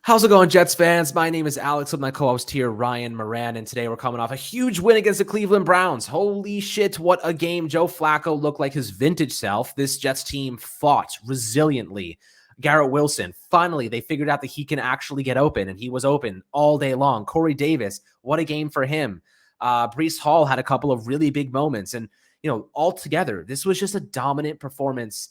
How's it going, Jets fans? My name is Alex with my co-host here, Ryan Moran, and today we're coming off a huge win against the Cleveland Browns. Holy shit, what a game. Joe Flacco looked like his vintage self. This Jets team fought resiliently. Garrett Wilson, finally, they figured out that he can actually get open, and he was open all day long. Corey Davis, what a game for him. Breece Hall had a couple of really big moments, and altogether, this was just a dominant performance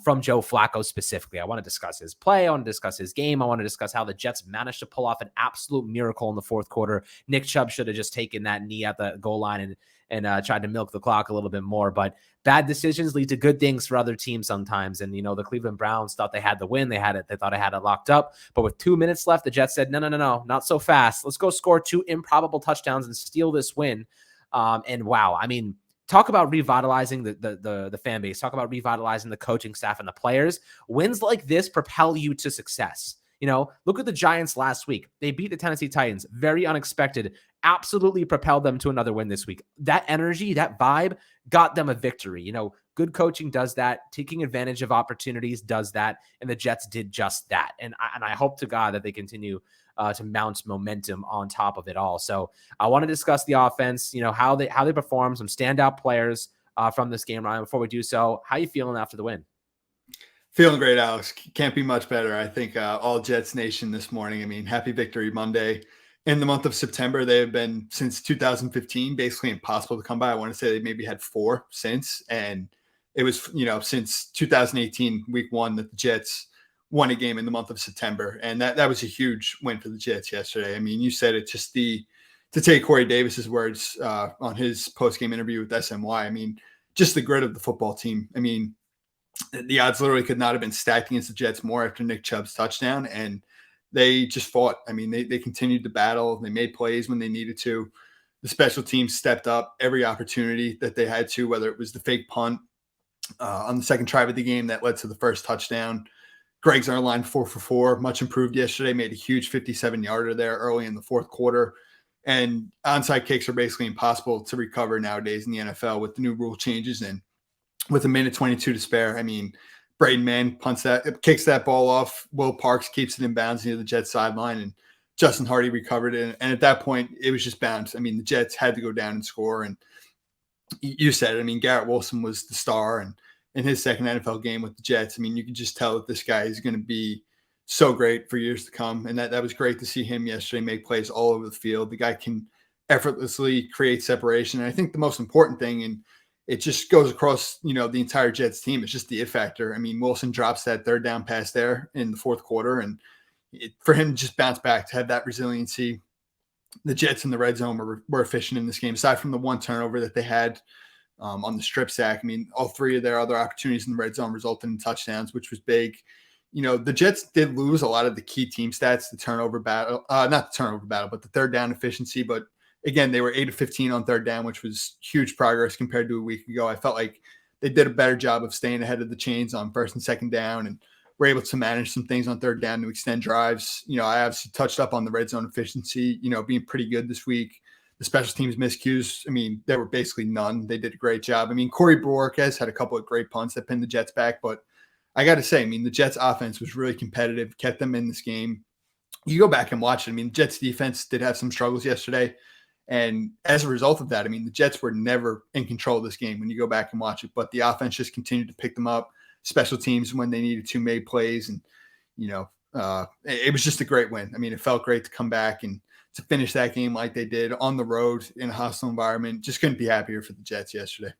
from Joe Flacco specifically. I want to discuss his play. I want to discuss his game. I want to discuss how the Jets managed to pull off an absolute miracle in the fourth quarter. Nick Chubb should have just taken that knee at the goal line and tried to milk the clock a little bit more. But bad decisions lead to good things for other teams sometimes. And, the Cleveland Browns thought they had the win. They thought they had it locked up. But with 2 minutes left, the Jets said, no, not so fast. Let's go score 2 improbable touchdowns and steal this win. And wow, I mean, talk about revitalizing the fan base. Talk about revitalizing the coaching staff and the players. Wins like this propel you to success. Look at the Giants last week. They beat the Tennessee Titans. Very unexpected. Absolutely propelled them to another win this week. That energy, that vibe got them a victory. Good coaching does that. Taking advantage of opportunities does that. And the Jets did just that. And I hope to God that they continue to mount momentum on top of it all. So I want to discuss the offense, how they perform, some standout players from this game. Ryan, before we do so, how you feeling after the win? Feeling great, Alex. Can't be much better. I think all Jets Nation this morning. I mean, happy Victory Monday. In the month of September, they have been, since 2015, basically impossible to come by. I want to say they maybe had 4 since. And it was, since 2018, week 1, that the Jets won a game in the month of September. And that was a huge win for the Jets yesterday. I mean, you said it, just to take Corey Davis's words on his post-game interview with SMY, I mean, just the grit of the football team. I mean, the odds literally could not have been stacked against the Jets more after Nick Chubb's touchdown. And they just fought. I mean, they continued to battle. They made plays when they needed to. The special teams stepped up every opportunity that they had to, whether it was the fake punt on the second drive of the game that led to the first touchdown. Greg Zuerlein 4 for 4, much improved yesterday, made a huge 57-yarder there early in the fourth quarter. And onside kicks are basically impossible to recover nowadays in the NFL with the new rule changes. And with 1:22 to spare, I mean, Braden Mann kicks that ball off. Will Parks keeps it in bounds near the Jets sideline, and Justin Hardy recovered it. And at that point, it was just bounds. I mean, the Jets had to go down and score. And you said it. I mean, Garrett Wilson was the star, and in his second NFL game with the Jets, I mean, you can just tell that this guy is going to be so great for years to come. And that was great to see him yesterday make plays all over the field. The guy can effortlessly create separation. And I think the most important thing, and it just goes across, the entire Jets team, it's just the it factor. I mean, Wilson drops that third down pass there in the fourth quarter, and for him to just bounce back, to have that resiliency. The Jets in the red zone were efficient in this game, aside from the one turnover that they had on the strip sack. I mean, all 3 of their other opportunities in the red zone resulted in touchdowns, which was big. The Jets did lose a lot of the key team stats, the turnover battle, not the turnover battle, but the third down efficiency. But again, they were 8 of 15 on third down, which was huge progress compared to a week ago. I felt like they did a better job of staying ahead of the chains on first and second down, and were able to manage some things on third down to extend drives. I obviously touched up on the red zone efficiency, being pretty good this week. The special teams miscues, I mean, there were basically none. They did a great job. I mean, Corey Borquez had a couple of great punts that pinned the Jets back, but I got to say, I mean, the Jets offense was really competitive, kept them in this game. You go back and watch it. I mean, the Jets defense did have some struggles yesterday. And as a result of that, I mean, the Jets were never in control of this game when you go back and watch it, but the offense just continued to pick them up. Special teams, when they needed to, made plays. And, it was just a great win. I mean, it felt great to come back and to finish that game like they did on the road in a hostile environment. Just couldn't be happier for the Jets yesterday.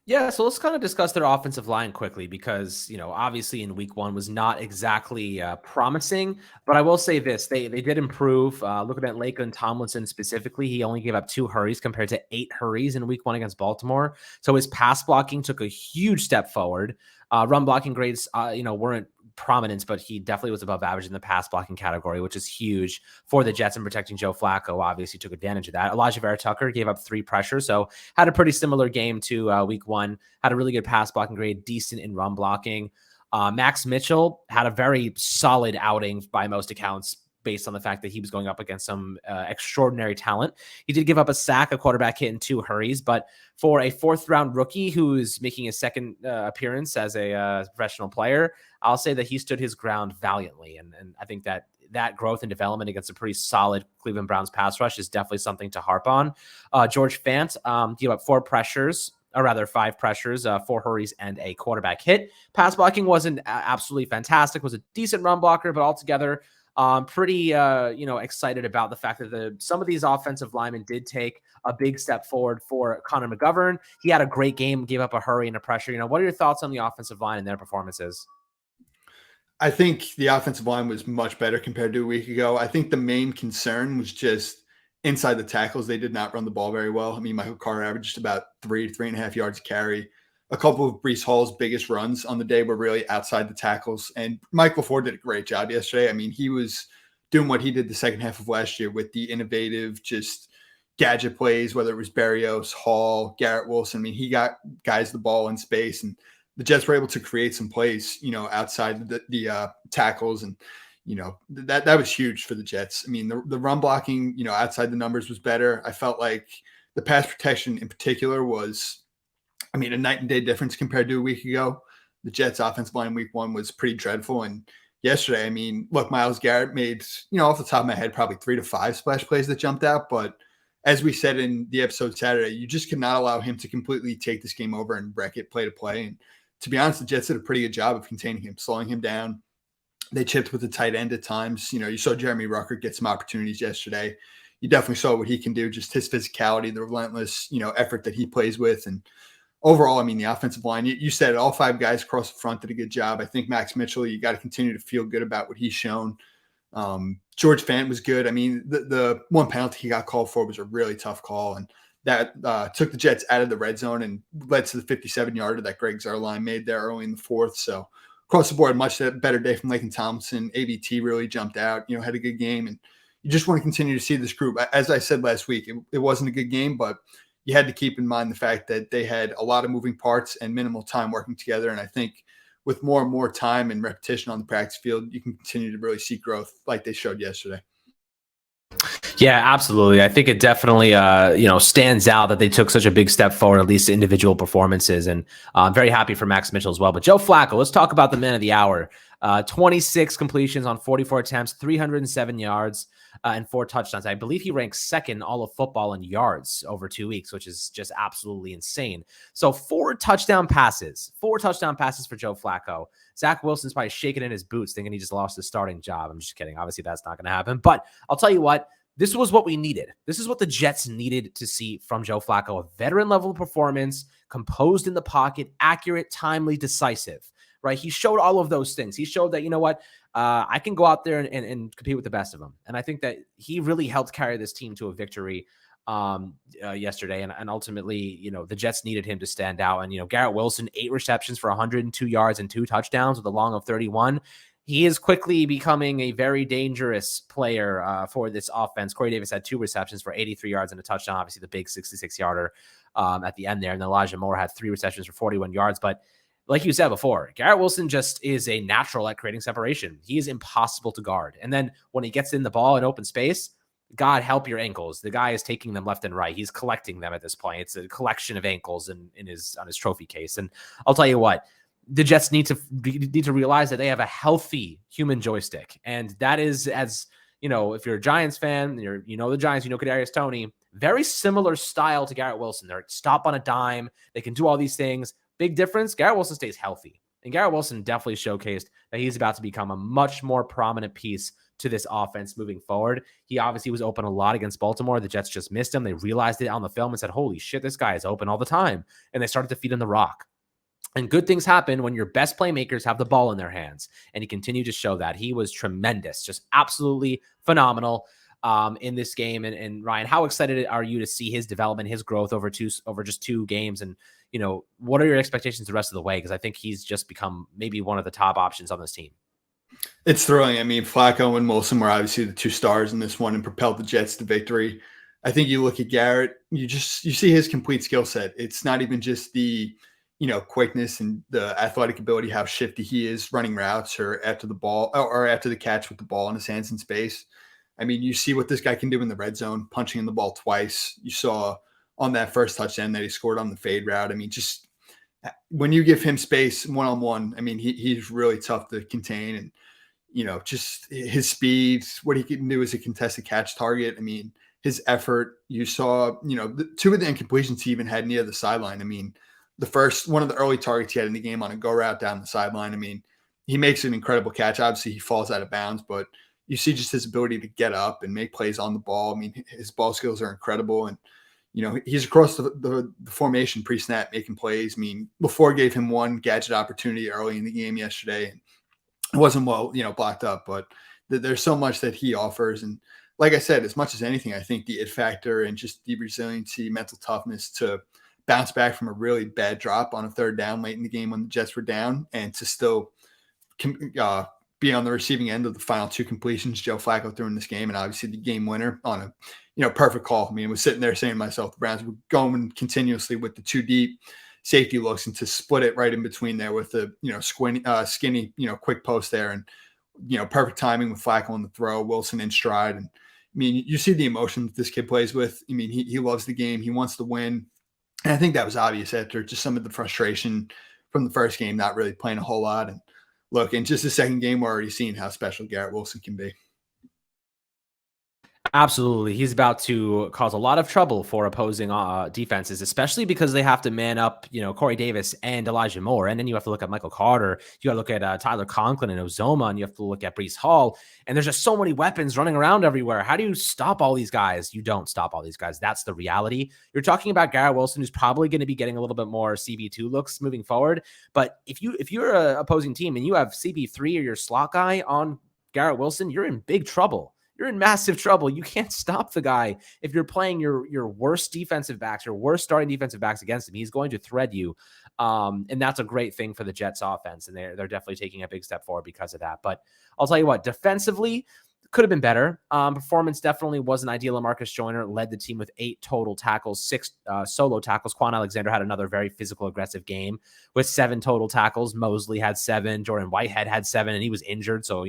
Yeah, so let's kind of discuss their offensive line quickly because, obviously in week 1 was not exactly promising, but I will say this, they did improve. Looking at Lakeland Tomlinson specifically, he only gave up 2 hurries compared to 8 hurries in week 1 against Baltimore. So his pass blocking took a huge step forward. Run blocking grades, weren't prominence, but he definitely was above average in the pass blocking category, which is huge for the Jets and protecting Joe Flacco. Obviously took advantage of that. Elijah Vera Tucker gave up 3 pressures, so had a pretty similar game to week 1, had a really good pass blocking grade, decent in run blocking. Max Mitchell had a very solid outing by most accounts, based on the fact that he was going up against some extraordinary talent. He did give up a sack, a quarterback hit, and 2 hurries, but for a 4th-round rookie who's making his second appearance as a professional player, I'll say that he stood his ground valiantly, and I think that growth and development against a pretty solid Cleveland Browns pass rush is definitely something to harp on. George Fant gave up 5 pressures, 4 hurries, and a quarterback hit. Pass blocking wasn't absolutely fantastic, was a decent run blocker, but altogether pretty excited about the fact that some of these offensive linemen did take a big step forward for Connor McGovern. He had a great game, gave up a hurry and a pressure. What are your thoughts on the offensive line and their performances? I think the offensive line was much better compared to a week ago. I think the main concern was just inside the tackles. They did not run the ball very well. I mean, Michael Carter averaged about 3.5 yards a carry. A couple of Breece Hall's biggest runs on the day were really outside the tackles. And Mike LaFleur did a great job yesterday. I mean, he was doing what he did the second half of last year with the innovative, just gadget plays, whether it was Berrios, Hall, Garrett Wilson. I mean, he got guys the ball in space, and the Jets were able to create some plays, outside the tackles. And, that was huge for the Jets. I mean, the run blocking, outside the numbers was better. I felt like the pass protection in particular was, a night and day difference compared to a week ago. The Jets offensive line week 1 was pretty dreadful. And yesterday, look, Myles Garrett made, off the top of my head, probably 3 to 5 splash plays that jumped out. But as we said in the episode Saturday, you just cannot allow him to completely take this game over and wreck it play to play. And to be honest, the Jets did a pretty good job of containing him, slowing him down. They chipped with the tight end at times. You saw Jeremy Rucker get some opportunities yesterday. You definitely saw what he can do, just his physicality, the relentless, effort that he plays with. And overall, the offensive line, you said it, all 5 guys across the front did a good job. I think Max Mitchell, you got to continue to feel good about what he's shown. George Fant was good. The one penalty he got called for was a really tough call, and that took the Jets out of the red zone and led to the 57-yarder that Greg Zuerlein made there early in the 4th. So across the board, much better day from Laken Tomlinson. ABT really jumped out, had a good game. And you just want to continue to see this group. As I said last week, it wasn't a good game, but you had to keep in mind the fact that they had a lot of moving parts and minimal time working together. And I think with more and more time and repetition on the practice field, you can continue to really see growth like they showed yesterday. Yeah, absolutely. I think it definitely, stands out that they took such a big step forward, at least individual performances. And I'm very happy for Max Mitchell as well. But Joe Flacco, let's talk about the man of the hour. 26 completions on 44 attempts, 307 yards, and 4 touchdowns. I believe he ranks second all of football in yards over 2 weeks, which is just absolutely insane. So 4 touchdown passes for Joe Flacco. Zach Wilson's probably shaking in his boots thinking he just lost his starting job. I'm just kidding. Obviously, that's not going to happen. But I'll tell you what, this was what we needed. This is what the Jets needed to see from Joe Flacco. A veteran-level performance, composed in the pocket, accurate, timely, decisive. Right? He showed all of those things. He showed that, I can go out there and compete with the best of them. And I think that he really helped carry this team to a victory yesterday. And ultimately, the Jets needed him to stand out. And, Garrett Wilson, 8 receptions for 102 yards and 2 touchdowns with a long of 31. He is quickly becoming a very dangerous player for this offense. Corey Davis had 2 receptions for 83 yards and a touchdown. Obviously, the big 66-yarder at the end there. And Elijah Moore had 3 receptions for 41 yards. But like you said before, Garrett Wilson just is a natural at creating separation. He is impossible to guard. And then when he gets in the ball in open space, God help your ankles. The guy is taking them left and right. He's collecting them at this point. It's a collection of ankles on his trophy case. And I'll tell you what, the Jets need to realize that they have a healthy human joystick. And that is, as if you're a Giants fan, the Giants, Kadarius Toney, very similar style to Garrett Wilson. They're stop on a dime. They can do all these things. Big difference, Garrett Wilson stays healthy. And Garrett Wilson definitely showcased that he's about to become a much more prominent piece to this offense moving forward. He obviously was open a lot against Baltimore. The Jets just missed him. They realized it on the film and said, holy shit, this guy is open all the time. And they started to feed him the rock. And good things happen when your best playmakers have the ball in their hands. And he continued to show that. He was tremendous, just absolutely phenomenal in this game. And Ryan, how excited are you to see his development, his growth over just 2 games? And, what are your expectations the rest of the way? Because I think he's just become maybe one of the top options on this team. It's thrilling. Flacco and Wilson were obviously the 2 stars in this one and propelled the Jets to victory. I think you look at Garrett, you see his complete skill set. It's not even just the, quickness and the athletic ability, how shifty he is running routes or after the ball or after the catch with the ball in his hands in space. I mean, you see what this guy can do in the red zone, punching in the ball twice. You saw on that first touchdown that he scored on the fade route. I mean, just when you give him space one-on-one, I mean, he's really tough to contain. And, just his speed, what he can do as a contested catch target. I mean, his effort, you saw, two of the incompletions he even had near the sideline. I mean, one of the early targets he had in the game on a go route down the sideline. I mean, he makes an incredible catch. Obviously, he falls out of bounds, but you see just his ability to get up and make plays on the ball. I mean, his ball skills are incredible. And, he's across the formation pre-snap making plays. I mean, LaFleur gave him one gadget opportunity early in the game yesterday, and it wasn't well, blocked up, but there's so much that he offers. And like I said, as much as anything, I think the it factor and just the resiliency, mental toughness to bounce back from a really bad drop on a third down late in the game when the Jets were down and to still be on the receiving end of the final two completions Joe Flacco threw in this game, and obviously the game winner on a perfect call. I mean, I was sitting there saying to myself, the Browns were going continuously with the two deep safety looks and to split it right in between there with the skinny quick post there, and perfect timing with Flacco on the throw, Wilson in stride. And I mean, you see the emotion that this kid plays with. I mean, he loves the game, he wants to win, and I think that was obvious after just some of the frustration from the first game, not really playing a whole lot. And look, in just the second game, we're already seeing how special Garrett Wilson can be. Absolutely. He's about to cause a lot of trouble for opposing defenses, especially because they have to man up, Corey Davis and Elijah Moore. And then you have to look at Michael Carter. You got to look at Tyler Conklin and Ozoma, and you have to look at Breece Hall. And there's just so many weapons running around everywhere. How do you stop all these guys? You don't stop all these guys. That's the reality. You're talking about Garrett Wilson, who's probably going to be getting a little bit more CB2 looks moving forward. But if you're an opposing team and you have CB3 or your slot guy on Garrett Wilson, you're in big trouble. You're in massive trouble. You can't stop the guy if you're playing your worst defensive backs, your worst starting defensive backs against him. He's going to thread you. And that's a great thing for the Jets offense. And they're definitely taking a big step forward because of that. But I'll tell you what, defensively, could have been better. Performance definitely wasn't ideal. Marcus Joyner led the team with 8 total tackles, 6 solo tackles. Quan Alexander had another very physical, aggressive game with 7 total tackles. Mosley had 7. Jordan Whitehead had 7, and he was injured. So,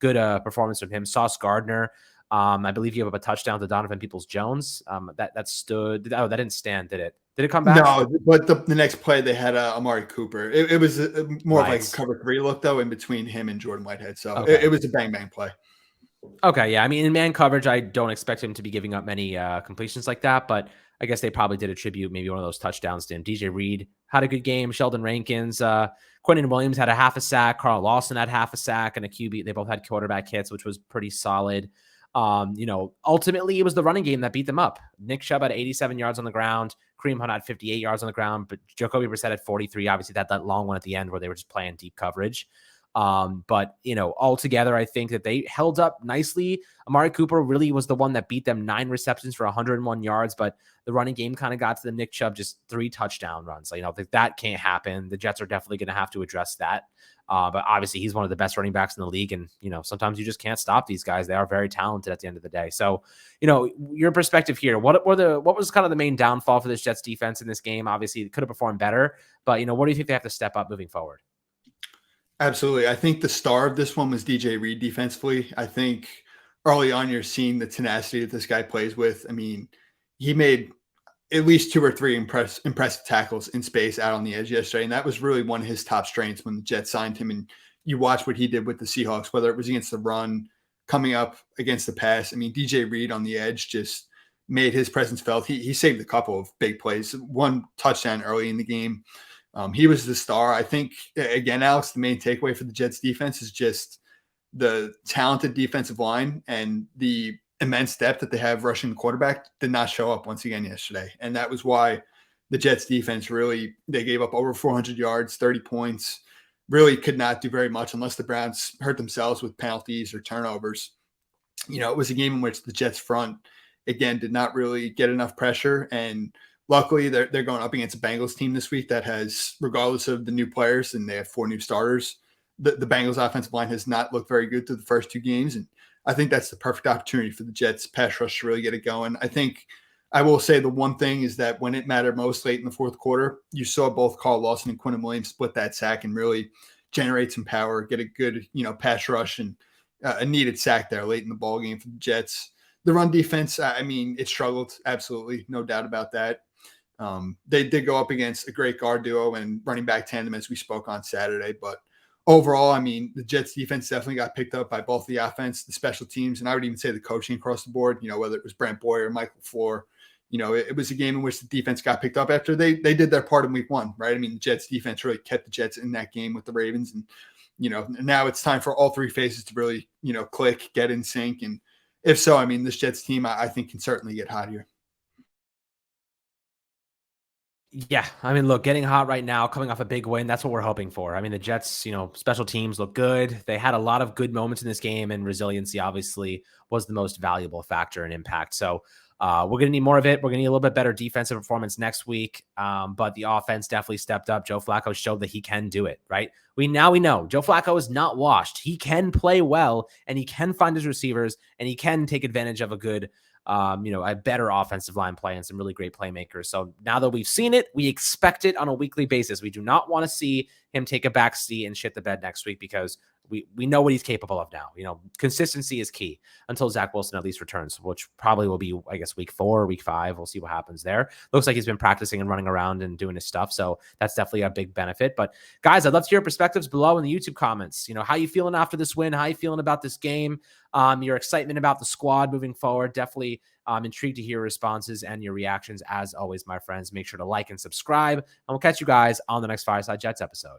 good performance from him. Sauce Gardner, I believe you have a touchdown to Donovan Peoples-Jones. That stood. Oh, that didn't stand, did it? Did it come back? No, but the next play they had Amari Cooper. It was more of like a cover 3 look though in between him and Jordan Whitehead. So okay. it was a bang play. Okay, yeah. I mean, in man coverage, I don't expect him to be giving up many completions like that, but I guess they probably did attribute maybe one of those touchdowns to him. DJ Reed had a good game. Sheldon Rankins, Quentin Williams had a half a sack. Carl Lawson had half a sack and a QB. They both had quarterback hits, which was pretty solid. Ultimately, it was the running game that beat them up. Nick Chubb had 87 yards on the ground. Kareem Hunt had 58 yards on the ground, but Jacoby Brissett had 43. Obviously, that long one at the end where they were just playing deep coverage. But altogether, I think that they held up nicely. Amari Cooper really was the one that beat them, 9 receptions for 101 yards, but the running game kind of got to the Nick Chubb, just 3 touchdown runs. That can't happen. The Jets are definitely going to have to address that. But obviously he's one of the best running backs in the league. And, sometimes you just can't stop these guys. They are very talented at the end of the day. So, your perspective here, what was kind of the main downfall for this Jets defense in this game? Obviously it could have performed better, but what do you think they have to step up moving forward? Absolutely. I think the star of this one was DJ Reed defensively. I think early on you're seeing the tenacity that this guy plays with. I mean, he made at least 2 or 3 impressive tackles in space out on the edge yesterday, and that was really one of his top strengths when the Jets signed him. And you watch what he did with the Seahawks, whether it was against the run, coming up against the pass. I mean, DJ Reed on the edge just made his presence felt. He saved a couple of big plays, 1 touchdown early in the game. He was the star. I think, again, Alex, the main takeaway for the Jets defense is just the talented defensive line and the immense depth that they have rushing the quarterback did not show up once again yesterday. And that was why the Jets defense really, they gave up over 400 yards, 30 points, really could not do very much unless the Browns hurt themselves with penalties or turnovers. It was a game in which the Jets front, again, did not really get enough pressure. And luckily, they're going up against a Bengals team this week that has, regardless of the new players, and they have 4 new starters, the Bengals offensive line has not looked very good through the first 2 games. And I think that's the perfect opportunity for the Jets pass rush to really get it going. I think I will say the one thing is that when it mattered most late in the fourth quarter, you saw both Carl Lawson and Quinton Williams split that sack and really generate some power, get a good, pass rush and a needed sack there late in the ball game for the Jets. The run defense, I mean, it struggled. Absolutely. No doubt about that. They did go up against a great guard duo and running back tandem as we spoke on Saturday. But overall, I mean, the Jets defense definitely got picked up by both the offense, the special teams, and I would even say the coaching across the board, whether it was Brent Boyer or Michael Floor. It was a game in which the defense got picked up after they did their part in week one, right? I mean, the Jets defense really kept the Jets in that game with the Ravens. And, now it's time for all three phases to really, click, get in sync. And if so, I mean, this Jets team, I think can certainly get hot here. Yeah, I mean, look, getting hot right now, coming off a big win, that's what we're hoping for. I mean, the Jets, special teams look good. They had a lot of good moments in this game, and resiliency obviously was the most valuable factor and impact. So we're going to need more of it. We're going to need a little bit better defensive performance next week. But the offense definitely stepped up. Joe Flacco showed that he can do it, right? We know Joe Flacco is not washed. He can play well, and he can find his receivers, and he can take advantage of a good a better offensive line play and some really great playmakers. So now that we've seen it, we expect it on a weekly basis. We do not want to see him take a back seat and shit the bed next week because we know what he's capable of now. Consistency is key until Zach Wilson at least returns, which probably will be, I guess, week 4 or week 5. We'll see what happens there. Looks like he's been practicing and running around and doing his stuff. So that's definitely a big benefit. But guys, I'd love to hear your perspectives below in the YouTube comments. How you feeling after this win? How you feeling about this game? Your excitement about the squad moving forward. Definitely intrigued to hear your responses and your reactions. As always, my friends, make sure to like and subscribe, and we'll catch you guys on the next Fireside Jets episode.